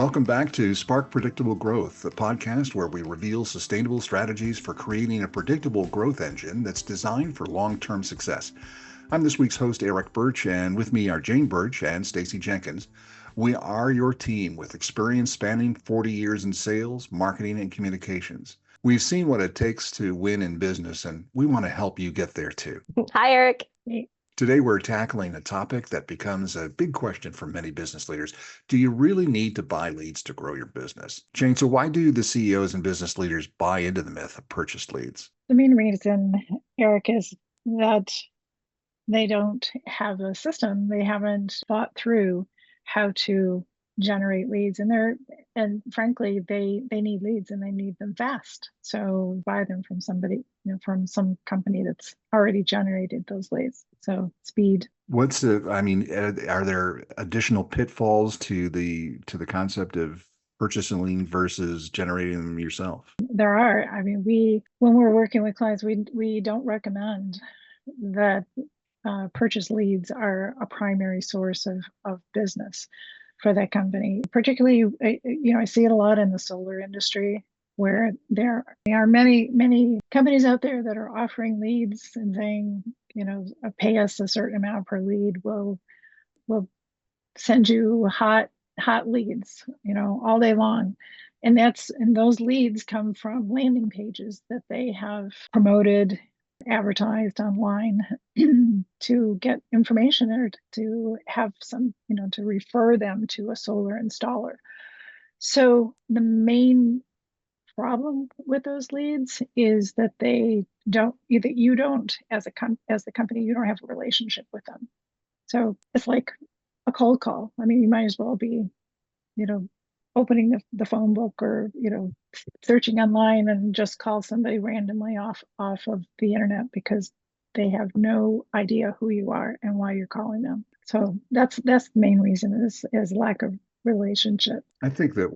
Welcome back to Spark Predictable Growth, the podcast where we reveal sustainable strategies for creating a predictable growth engine that's designed for long-term success. I'm this week's host, Eric Birch, and with me are Jane Birch and Stacy Jenkins. We are your team with experience spanning 40 years in sales, marketing, and communications. We've seen what it takes to win in business, and we want to help you get there too. Hi, Eric. Today, we're tackling a topic that becomes a big question for many business leaders. Do you really need to buy leads to grow your business? Jane, so why do the CEOs and business leaders buy into the myth of purchased leads? The main reason, Eric, is that they don't have a system. They haven't thought through how to generate leads, and frankly, they need leads and they need them fast. So buy them from somebody, from some company that's already generated those leads. So speed. Are there additional pitfalls to the concept of purchasing versus generating them yourself? There are. I mean, when we're working with clients, we don't recommend that purchase leads are a primary source of business for that company. Particularly, I see it a lot in the solar industry, where there are many companies out there that are offering leads and saying, pay us a certain amount per lead. We'll send you hot leads, all day long. And those leads come from landing pages that they have promoted, advertised online to get information or to have some, to refer them to a solar installer. So the main problem with those leads is that you don't, as the company, you don't have a relationship with them. So it's like a cold call. I mean, you might as well be, opening the phone book or, searching online and just call somebody randomly off of the internet, because they have no idea who you are and why you're calling them. So that's the main reason is lack of relationship. I think that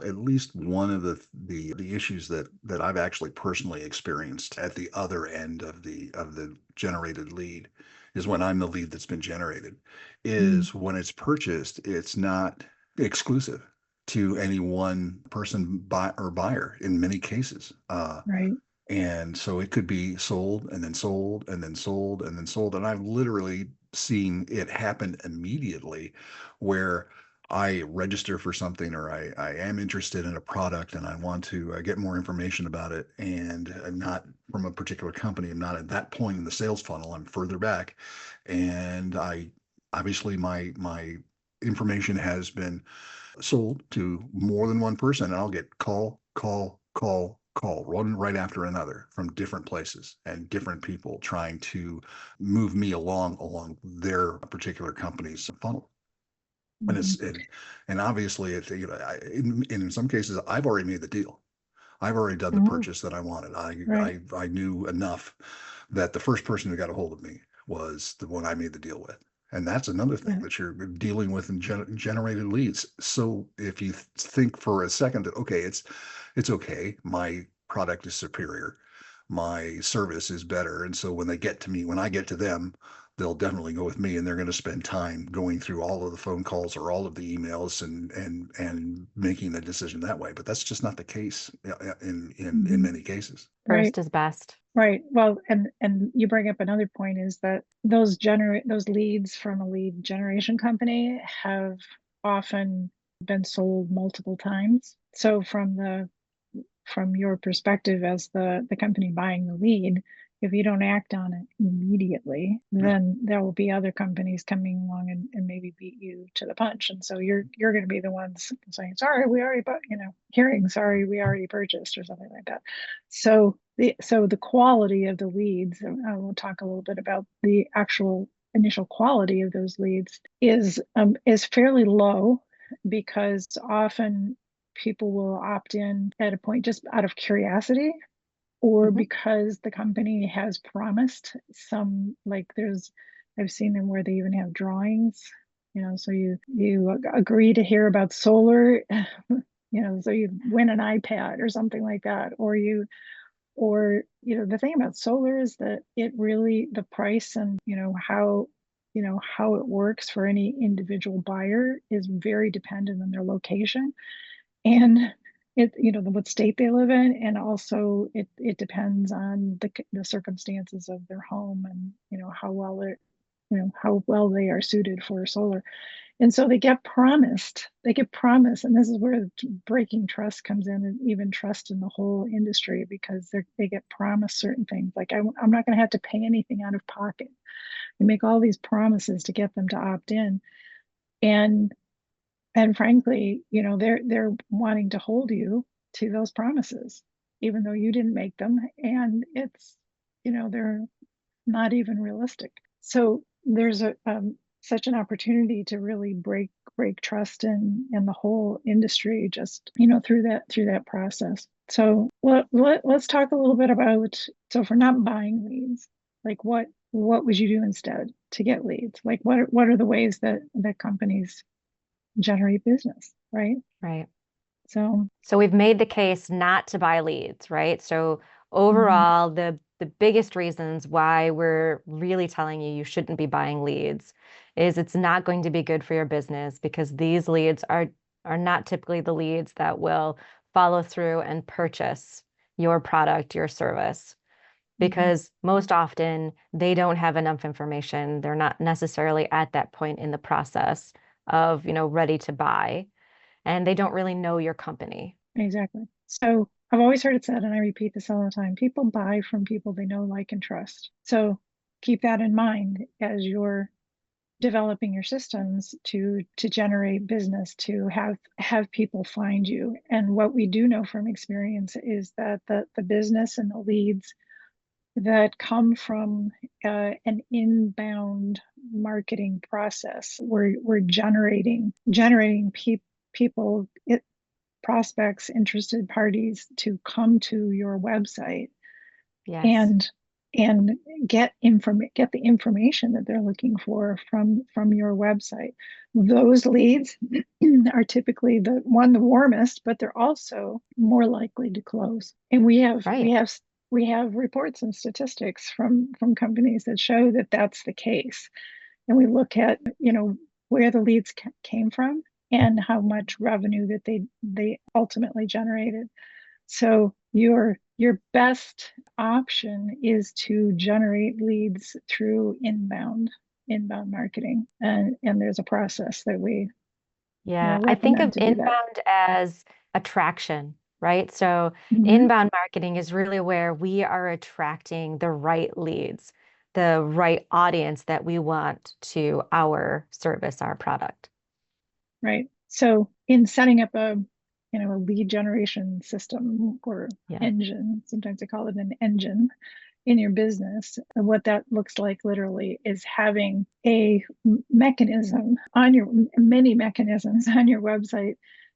at least one of the issues that I've actually personally experienced at the other end of the generated lead is when I'm the lead that's been generated, is when it's purchased, it's not exclusive to any one person buyer in many cases. Right. And so it could be sold and then sold and then sold and then sold. And I've literally seen it happen immediately, where I register for something, or I am interested in a product and I want to get more information about it, and I'm not from a particular company. I'm not at that point in the sales funnel. I'm further back, and obviously my information has been sold to more than one person, and I'll get call, one right after another from different places and different people trying to move me along their particular company's funnel. And obviously, in some cases, I've already made the deal. I've already done the purchase that I wanted. I knew enough that the first person who got a hold of me was the one I made the deal with. And that's another thing that you're dealing with in generated leads. So if you think for a second that, okay, it's okay, my product is superior, my service is better, and so when I get to them, they'll definitely go with me, and they're going to spend time going through all of the phone calls or all of the emails and making the decision that way. But that's just not the case in many cases. First is best. Right. Well, and you bring up another point, is that those leads from a lead generation company have often been sold multiple times. So from your perspective as the company buying the lead, if you don't act on it immediately, then there will be other companies coming along and maybe beat you to the punch. And so you're going to be the ones saying, sorry, we already sorry, we already purchased, or something like that. So the quality of the leads, and I will talk a little bit about the actual initial quality of those leads, is fairly low, because often people will opt in at a point just out of curiosity, or because the company has promised some, I've seen them where they even have drawings, so you agree to hear about solar, so you win an iPad or something like that, or the thing about solar is that it really, the price and, how how it works for any individual buyer is very dependent on their location and what state they live in, and also it depends on the circumstances of their home, and how well they are suited for solar. And so they get promised, and this is where breaking trust comes in, and even trust in the whole industry, because they get promised certain things like, I'm not going to have to pay anything out of pocket. They make all these promises to get them to opt in, and frankly, they're wanting to hold you to those promises, even though you didn't make them, and they're not even realistic. So there's such an opportunity to really break trust in the whole industry, just through that process. So let's talk a little bit about, so if we're not buying leads, like what would you do instead to get leads? Like what are the ways that companies generate business, right? Right. So So we've made the case not to buy leads, right? So mhm, overall, the biggest reasons why we're really telling you shouldn't be buying leads is it's not going to be good for your business, because these leads are not typically the leads that will follow through and purchase your product, your service, mhm, because most often they don't have enough information. They're not necessarily at that point in the process of, ready to buy, and they don't really know your company. exactly. So I've always heard it said, and I repeat this all the time, people buy from people they know, like, and trust. So keep that in mind as you're developing your systems to generate business, to have people find you. And what we do know from experience is that the business and the leads that come from an inbound marketing process, we're generating people, prospects, interested parties to come to your website Yes. and get the information that they're looking for from your website. Those leads are typically the warmest, but they're also more likely to close. And we have we Right. have we have reports and statistics from companies that show that that's the case. And we look at where the leads came from and how much revenue that they ultimately generated. So your best option is to generate leads through inbound marketing, and there's a process that we Yeah, I think recommend of to do that. inbound as attraction, right? So Mhm. inbound marketing is really where we are attracting the right leads, the right audience that we want to our service, our product. Right. So in setting up a lead generation system or Yeah. engine, sometimes I call it an engine in your business, and what that looks like literally is having a mechanism on your many mechanisms on your website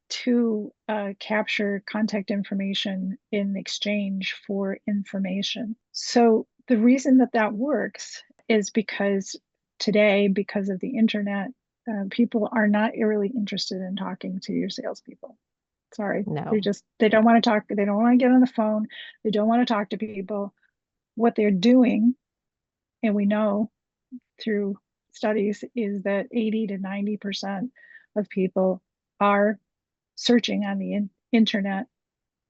to capture contact information in exchange for information. So the reason that works is because today, because of the internet, people are not really interested in talking to your salespeople. Sorry, No. they don't want to talk. They don't want to get on the phone. They don't want to talk to people. What they're doing, and we know through studies, is that 80 to 90% of people are searching on the internet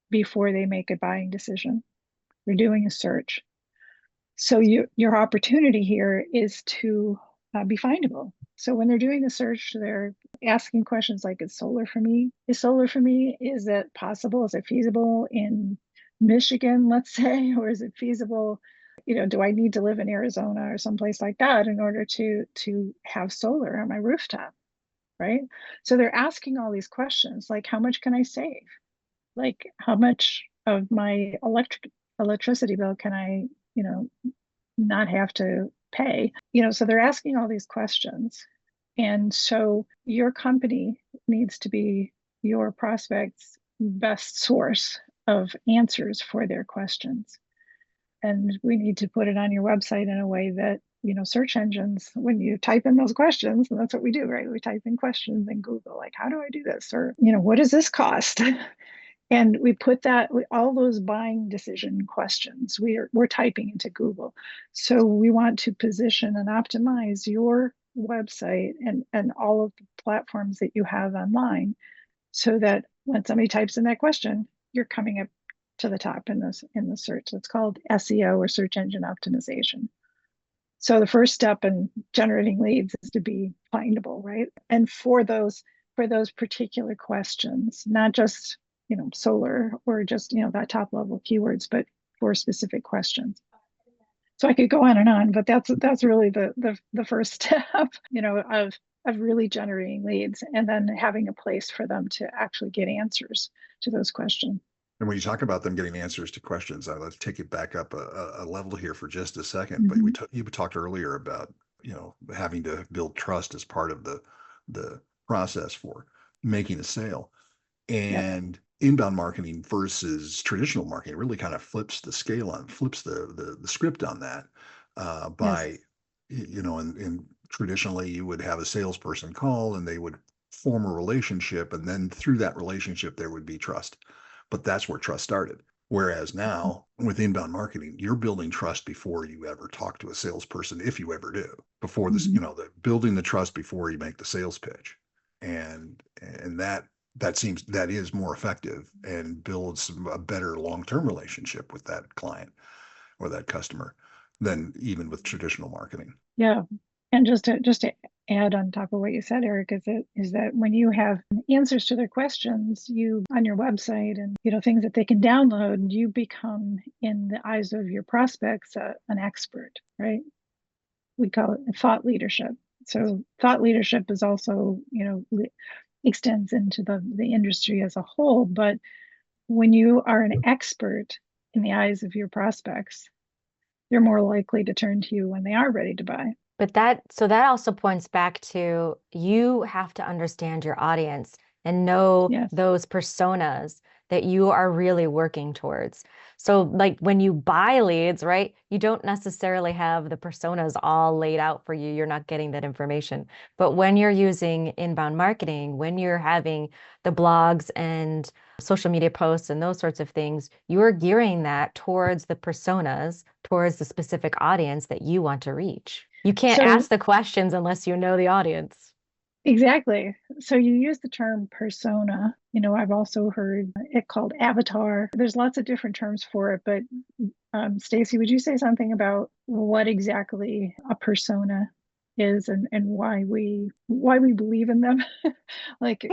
before they make a buying decision. They're doing a search. So your opportunity here is to be findable. So when they're doing the search, they're asking questions like, "Is solar for me? Is solar for me? Is it possible? Is it feasible in Michigan, let's say, or is it feasible? Do I need to live in Arizona or someplace like that in order to have solar on my rooftop?" Right? So they're asking all these questions like, "How much can I save? Like, how much of my electricity bill can I, you know, not have to pay?" So they're asking all these questions. And so your company needs to be your prospect's best source of answers for their questions. And we need to put it on your website in a way that, search engines, when you type in those questions, and that's what we do, right? We type in questions in Google, like, how do I do this? Or, what does this cost? And we put all those buying decision questions we're typing into Google. So we want to position and optimize your website and all of the platforms that you have online, so that when somebody types in that question, you're coming up to the top in the search. It's called SEO, or search engine optimization. So the first step in generating leads is to be findable, right? And for those particular questions, not just, solar, or just, that top level keywords, but for specific questions. So I could go on and on, but that's really the first step, of really generating leads, and then having a place for them to actually get answers to those questions. And when you talk about them getting answers to questions, let's take it back up a level here for just a second. But Mm-hmm. you talked earlier about, having to build trust as part of the process for making a sale. Yep. And inbound marketing versus traditional marketing really kind of flips the script on that, Yes. by, and traditionally you would have a salesperson call and they would form a relationship, and then through that relationship there would be trust. But that's where trust started. Whereas now with inbound marketing, you're building trust before you ever talk to a salesperson, if you ever do, before this, Mm-hmm. building the trust before you make the sales pitch. And that is more effective and builds a better long-term relationship with that client or that customer than even with traditional marketing. Yeah. And just to add on top of what you said, Eric, is that when you have answers to their questions, you on your website, and things that they can download, you become, in the eyes of your prospects, an expert, right? We call it thought leadership. So thought leadership is also, extends into the industry as a whole. But when you are an expert in the eyes of your prospects, they're more likely to turn to you when they are ready to buy. But that also points back to you have to understand your audience and know Yes. those personas that you are really working towards. So like when you buy leads, right, you don't necessarily have the personas all laid out for you. You're not getting that information. But when you're using inbound marketing, when you're having the blogs and social media posts and those sorts of things, you're gearing that towards the personas, towards the specific audience that you want to reach. You can't So ask the questions unless you know the audience. exactly. So you use the term persona. I've also heard it called avatar. There's lots of different terms for it, but Stacy, would you say something about what exactly a persona is, and why we believe in them? like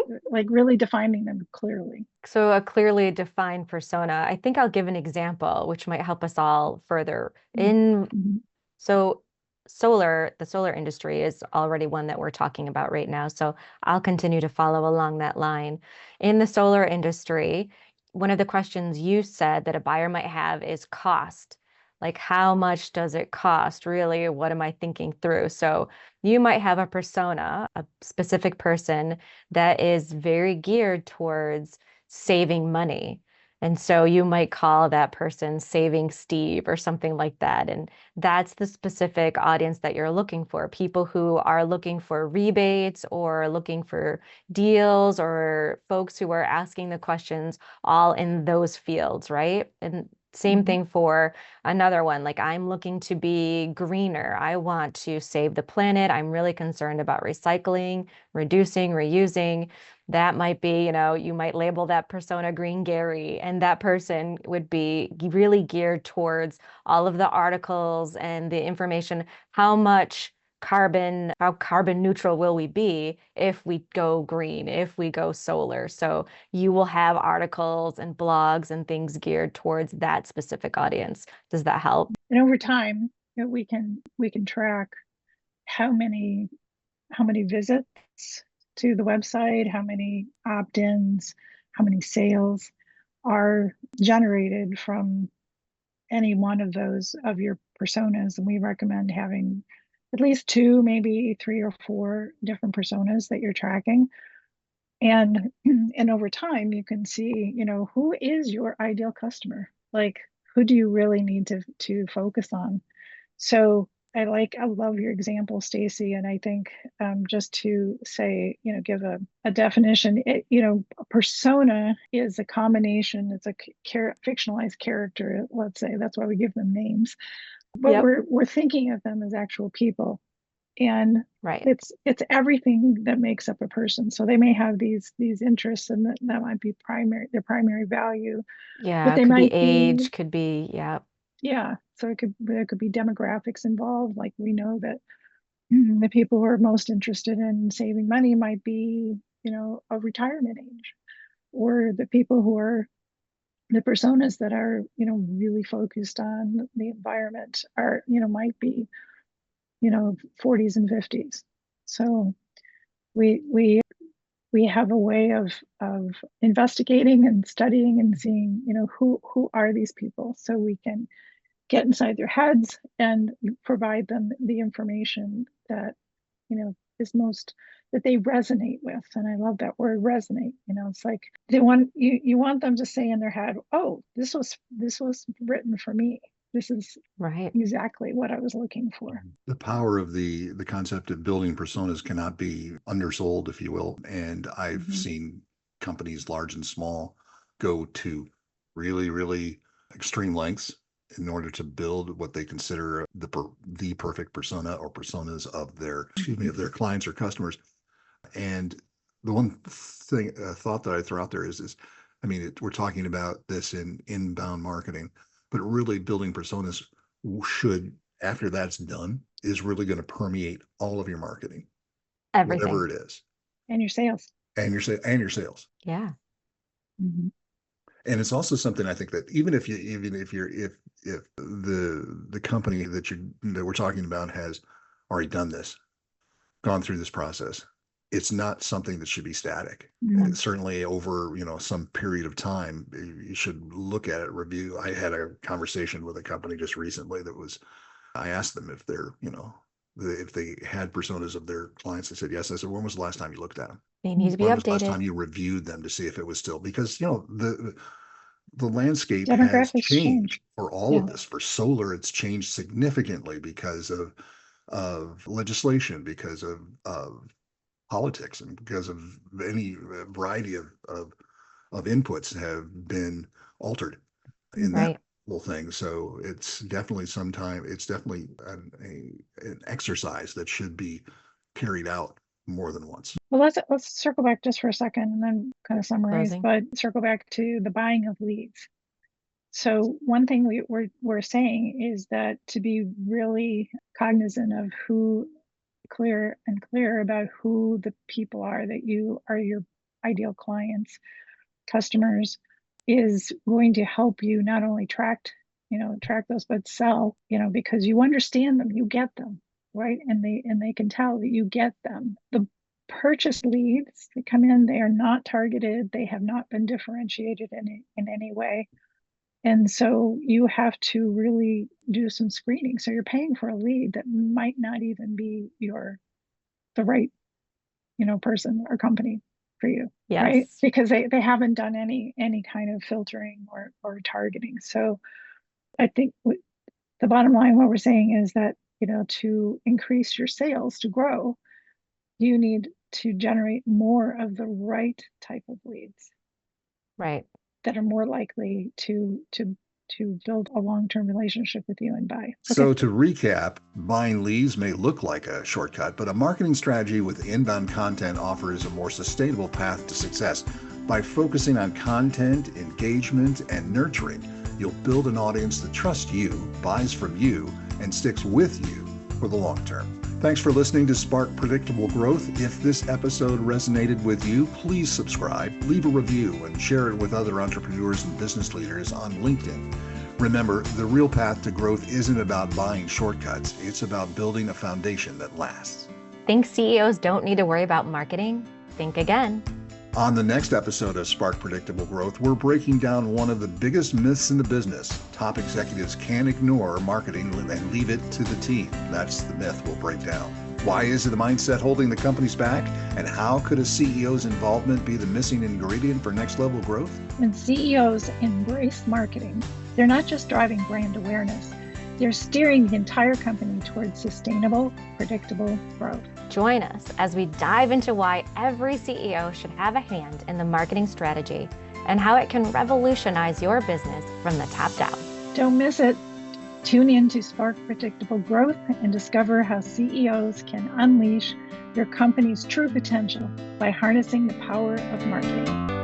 really defining them clearly. So a clearly defined persona. I think I'll give an example, which might help us all further. In Mm-hmm. So the solar industry is already one that we're talking about right now. So I'll continue to follow along that line. In the solar industry, one of the questions you said that a buyer might have is cost. Like, how much does it cost? Really, what am I thinking through? So you might have a persona, a specific person that is very geared towards saving money. And so you might call that person Saving Steve or something like that. And that's the specific audience that you're looking for. People who are looking for rebates or looking for deals, or folks who are asking the questions all in those fields, right? And same Mm-hmm. thing for another one. Like, I'm looking to be greener. I want to save the planet. I'm really concerned about recycling, reducing, reusing. That might be, you might label that persona Green Gary, and that person would be really geared towards all of the articles and the information. How carbon neutral will we be if we go green, if we go solar? So you will have articles and blogs and things geared towards that specific audience. Does that help? And over time, we can track how many visits to the website, how many opt-ins, how many sales are generated from any one of those of your personas. And we recommend having at least two, maybe three or four different personas that you're tracking. And and over time you can see, who is your ideal customer? Like, who do you really need to focus on? So I love your example, Stacy, and I think, just to say, give a definition. A persona is a combination. It's a fictionalized character. Let's say that's why we give them names, but Yep. we're thinking of them as actual people. And Right. it's everything that makes up a person. So they may have these interests, and that might be their primary value, but Yeah, they could be might be, age, could be, yeah. yeah. So there could be demographics involved. Like we know that the people who are most interested in saving money might be, of retirement age, or the people who are the personas that are, really focused on the environment are, might be, 40s and 50s. So we we have a way of investigating and studying and seeing, who are these people, so we can get inside their heads and provide them the information that, is most that they resonate with. And I love that word, resonate. It's like you want them to say in their head, oh, this was written for me. This is Right. exactly what I was looking for. The power of the concept of building personas cannot be undersold, if you will. And I've Mhm. seen companies large and small go to really, really extreme lengths in order to build what they consider the perfect persona or personas of their clients or customers. And the one thing thought that I throw out there is I mean, we're talking about this in inbound marketing, but really building personas should, after that's done, is really going to permeate all of your marketing, whatever Everything. it is, And your sales. and your sales. Yeah. Mhm. And it's also something I think that even if you're if the company that we're talking about has already done this, gone through this process, it's not something that should be static. Mhm. Certainly over, some period of time, you should look at it, review. I had a conversation with a company just recently I asked them if if they had personas of their clients. They said yes. I said, when was the last time you looked at them? They need to be When was the last time updated. you reviewed them to see if it was still, because, the landscape has Demographics change. changed for all Yeah. of this. For solar, it's changed significantly because of legislation, because of politics, and because of any variety of inputs have been altered in that Mhm. Right. whole thing. So it's definitely an exercise that should be carried out more than once. Well, let's circle back just for a second and then kind of summarize, Closing. but circle back to the buying of leads. So one thing we're saying is that to be really cognizant of clear about who the people are that you are, your ideal clients, customers, is going to help you not only track those, but sell, because you understand them, you get them, right? And they can tell that you get them. The purchase leads that come in, they are not targeted, they have not been differentiated in any way. And so you have to really do some screening. So you're paying for a lead that might not even be the right, person or company for you, right? Yes. Because they haven't done any kind of filtering or targeting. So I think the bottom line, what we're saying is that, to increase your sales, to grow, you need to generate more of the right type of leads Right. that are more likely to build a long-term relationship with you and buy. Okay. So, to recap, buying leads may look like a shortcut, but a marketing strategy with inbound content offers a more sustainable path to success. By focusing on content, engagement, and nurturing, you'll build an audience that trusts you, buys from you, and sticks with you for the long term. Thanks for listening to Spark Predictable Growth. If this episode resonated with you, please subscribe, leave a review, and share it with other entrepreneurs and business leaders on LinkedIn. Remember, the real path to growth isn't about buying shortcuts. It's about building a foundation that lasts. Think CEOs don't need to worry about marketing? Think again. On the next episode of Spark Predictable Growth, we're breaking down one of the biggest myths in the business. Top executives can't ignore marketing and leave it to the team. That's the myth we'll break down. Why is the mindset holding the companies back? And how could a CEO's involvement be the missing ingredient for next level growth? When CEOs embrace marketing, they're not just driving brand awareness, they're steering the entire company towards sustainable, predictable growth. Join us as we dive into why every CEO should have a hand in the marketing strategy and how it can revolutionize your business from the top down. Don't miss it. Tune in to spark predictable growth and discover how CEOs can unleash their company's true potential by harnessing the power of marketing.